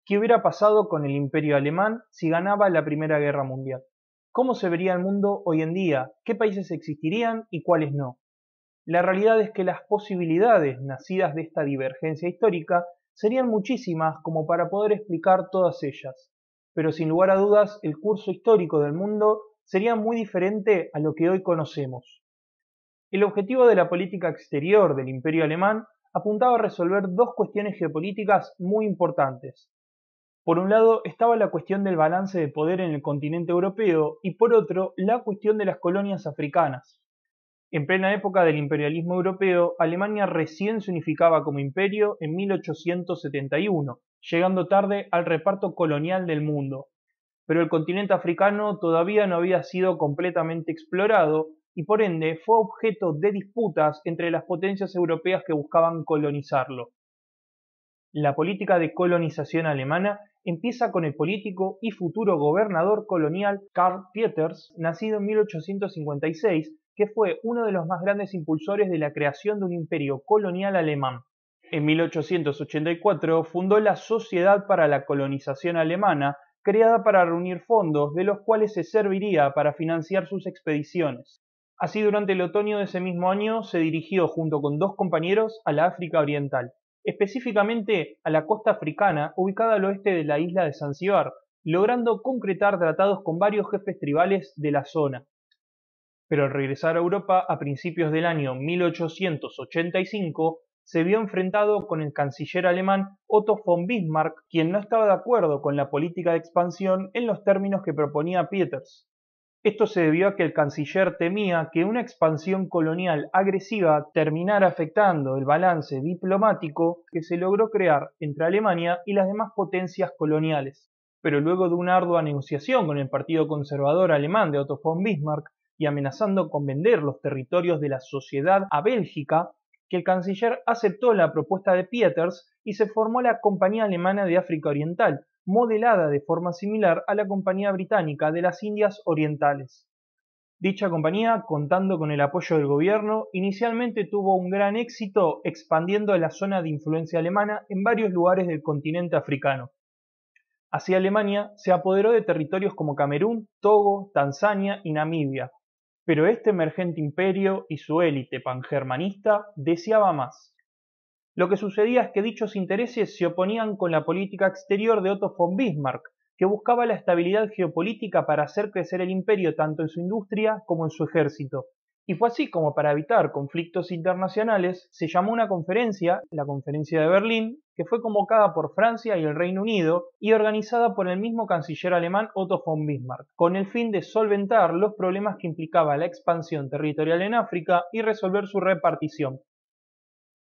¿Qué hubiera pasado con el Imperio alemán si ganaba la Primera Guerra Mundial? ¿Cómo se vería el mundo hoy en día? ¿Qué países existirían y cuáles no? La realidad es que las posibilidades nacidas de esta divergencia histórica serían muchísimas como para poder explicar todas ellas. Pero sin lugar a dudas, el curso histórico del mundo sería muy diferente a lo que hoy conocemos. El objetivo de la política exterior del Imperio alemán apuntaba a resolver dos cuestiones geopolíticas muy importantes. Por un lado estaba la cuestión del balance de poder en el continente europeo y por otro la cuestión de las colonias africanas. En plena época del imperialismo europeo, Alemania recién se unificaba como imperio en 1871, llegando tarde al reparto colonial del mundo. Pero el continente africano todavía no había sido completamente explorado y por ende fue objeto de disputas entre las potencias europeas que buscaban colonizarlo. La política de colonización alemana empieza con el político y futuro gobernador colonial Karl Pieters, nacido en 1856, que fue uno de los más grandes impulsores de la creación de un imperio colonial alemán. En 1884 fundó la Sociedad para la Colonización Alemana, creada para reunir fondos de los cuales se serviría para financiar sus expediciones. Así, durante el otoño de ese mismo año se dirigió junto con dos compañeros a la África Oriental, específicamente a la costa africana ubicada al oeste de la isla de Zanzíbar, logrando concretar tratados con varios jefes tribales de la zona. Pero al regresar a Europa a principios del año 1885, se vio enfrentado con el canciller alemán Otto von Bismarck, quien no estaba de acuerdo con la política de expansión en los términos que proponía Pieters. Esto se debió a que el canciller temía que una expansión colonial agresiva terminara afectando el balance diplomático que se logró crear entre Alemania y las demás potencias coloniales. Pero luego de una ardua negociación con el Partido Conservador alemán de Otto von Bismarck y amenazando con vender los territorios de la sociedad a Bélgica, que el canciller aceptó la propuesta de Pieters y se formó la Compañía Alemana de África Oriental, modelada de forma similar a la Compañía Británica de las Indias Orientales. Dicha compañía, contando con el apoyo del gobierno, inicialmente tuvo un gran éxito expandiendo la zona de influencia alemana en varios lugares del continente africano. Así Alemania se apoderó de territorios como Camerún, Togo, Tanzania y Namibia, pero este emergente imperio y su élite pangermanista deseaba más. Lo que sucedía es que dichos intereses se oponían con la política exterior de Otto von Bismarck, que buscaba la estabilidad geopolítica para hacer crecer el imperio tanto en su industria como en su ejército. Y fue así como, para evitar conflictos internacionales, se llamó una conferencia, la Conferencia de Berlín, que fue convocada por Francia y el Reino Unido y organizada por el mismo canciller alemán Otto von Bismarck, con el fin de solventar los problemas que implicaba la expansión territorial en África y resolver su repartición.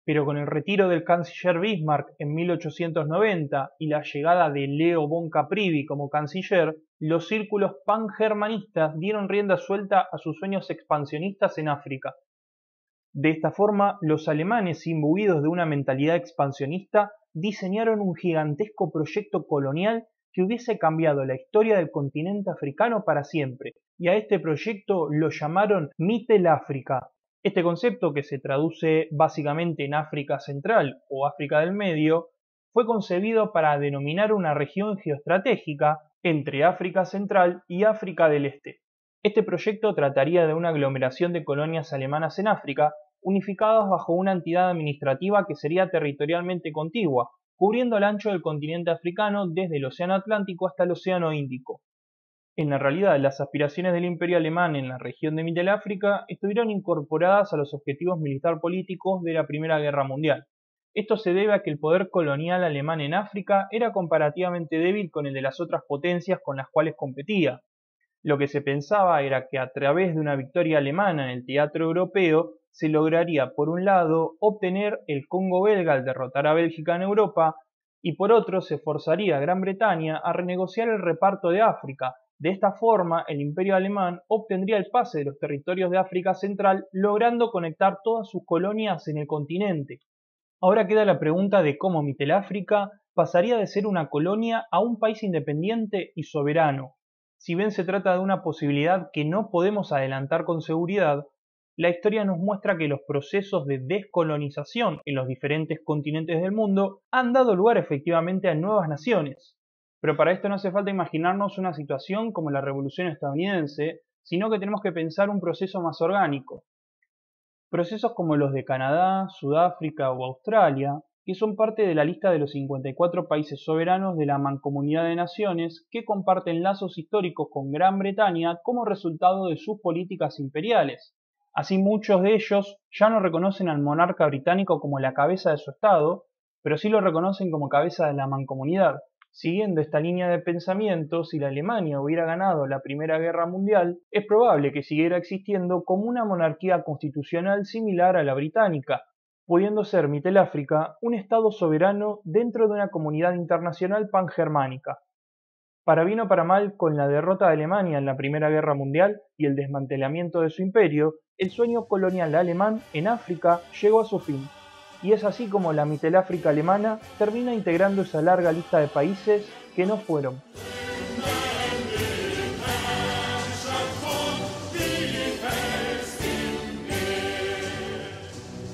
Pero con el retiro del canciller Bismarck en 1890 y la llegada de Leo von Caprivi como canciller, los círculos pangermanistas dieron rienda suelta a sus sueños expansionistas en África. De esta forma, los alemanes, imbuidos de una mentalidad expansionista, diseñaron un gigantesco proyecto colonial que hubiese cambiado la historia del continente africano para siempre, y a este proyecto lo llamaron Mitteláfrica. Este concepto, que se traduce básicamente en África Central o África del Medio, fue concebido para denominar una región geoestratégica entre África Central y África del Este. Este proyecto trataría de una aglomeración de colonias alemanas en África, unificadas bajo una entidad administrativa que sería territorialmente contigua, cubriendo el ancho del continente africano desde el Océano Atlántico hasta el Océano Índico. En la realidad, las aspiraciones del Imperio alemán en la región de Mitteláfrica estuvieron incorporadas a los objetivos militar-políticos de la Primera Guerra Mundial. Esto se debe a que el poder colonial alemán en África era comparativamente débil con el de las otras potencias con las cuales competía. Lo que se pensaba era que a través de una victoria alemana en el teatro europeo se lograría, por un lado, obtener el Congo belga al derrotar a Bélgica en Europa, y por otro se forzaría a Gran Bretaña a renegociar el reparto de África. De esta forma, el Imperio alemán obtendría el pase de los territorios de África Central, logrando conectar todas sus colonias en el continente. Ahora queda la pregunta de cómo Mitteláfrica pasaría de ser una colonia a un país independiente y soberano. Si bien se trata de una posibilidad que no podemos adelantar con seguridad, la historia nos muestra que los procesos de descolonización en los diferentes continentes del mundo han dado lugar efectivamente a nuevas naciones. Pero para esto no hace falta imaginarnos una situación como la Revolución estadounidense, sino que tenemos que pensar un proceso más orgánico. Procesos como los de Canadá, Sudáfrica o Australia, que son parte de la lista de los 54 países soberanos de la Mancomunidad de Naciones que comparten lazos históricos con Gran Bretaña como resultado de sus políticas imperiales. Así, muchos de ellos ya no reconocen al monarca británico como la cabeza de su estado, pero sí lo reconocen como cabeza de la Mancomunidad. Siguiendo esta línea de pensamiento, si la Alemania hubiera ganado la Primera Guerra Mundial, es probable que siguiera existiendo como una monarquía constitucional similar a la británica, pudiendo ser Mitteláfrica un estado soberano dentro de una comunidad internacional pangermánica. Para bien o para mal, con la derrota de Alemania en la Primera Guerra Mundial y el desmantelamiento de su imperio, el sueño colonial alemán en África llegó a su fin. Y es así como la Mitteláfrica alemana termina integrando esa larga lista de países que no fueron.